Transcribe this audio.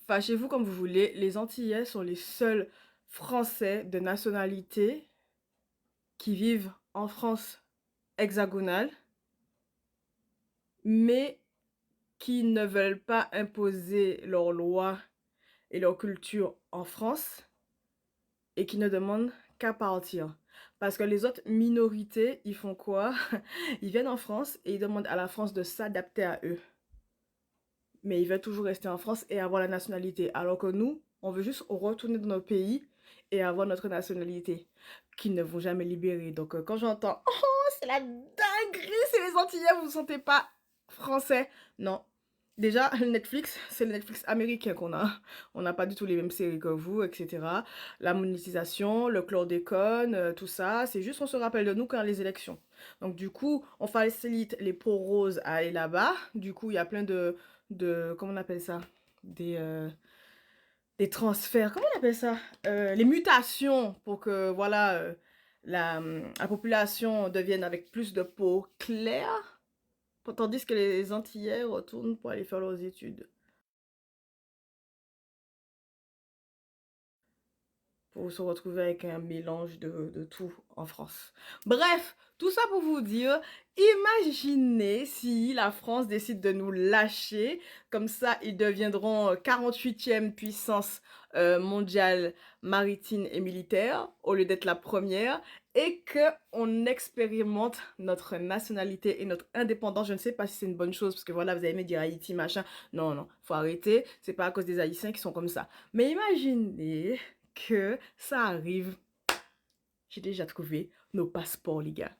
fâchez-vous comme vous voulez, les Antillais sont les seuls Français de nationalité qui vivent en France hexagonale, mais qui ne veulent pas imposer leurs lois et leur culture en France et qui ne demandent qu'à partir. Parce que les autres minorités, ils font quoi? Ils viennent en France et ils demandent à la France de s'adapter à eux. Mais ils veulent toujours rester en France et avoir la nationalité. Alors que nous, on veut juste retourner dans notre pays et avoir notre nationalité, qu'ils ne vont jamais libérer. Donc quand j'entends «Oh, c'est la dinguerie, c'est les Antillais, vous ne vous sentez pas français». Non. Déjà, Netflix, c'est le Netflix américain qu'on a. On n'a pas du tout les mêmes séries que vous, etc. La monétisation, le chlordécone, tout ça, c'est juste on se rappelle de nous quand les élections. Donc du coup, on facilite les peaux roses à aller là-bas. Du coup, il y a plein de comment on appelle ça? Des, euh, des transferts, comment on appelle ça? Les mutations pour que, voilà, la population devienne avec plus de peau claire, tandis que les Antillais retournent pour aller faire leurs études, pour se retrouver avec un mélange de tout en France. Bref, tout ça pour vous dire, imaginez si la France décide de nous lâcher, comme ça ils deviendront 48e puissance mondiale maritime et militaire, au lieu d'être la première, et qu'on expérimente notre nationalité et notre indépendance. Je ne sais pas si c'est une bonne chose, parce que voilà, vous avez aimé dire Haïti, machin. Non, non, faut arrêter, c'est pas à cause des Haïtiens qui sont comme ça. Mais imaginez que ça arrive. J'ai déjà trouvé nos passeports, les gars.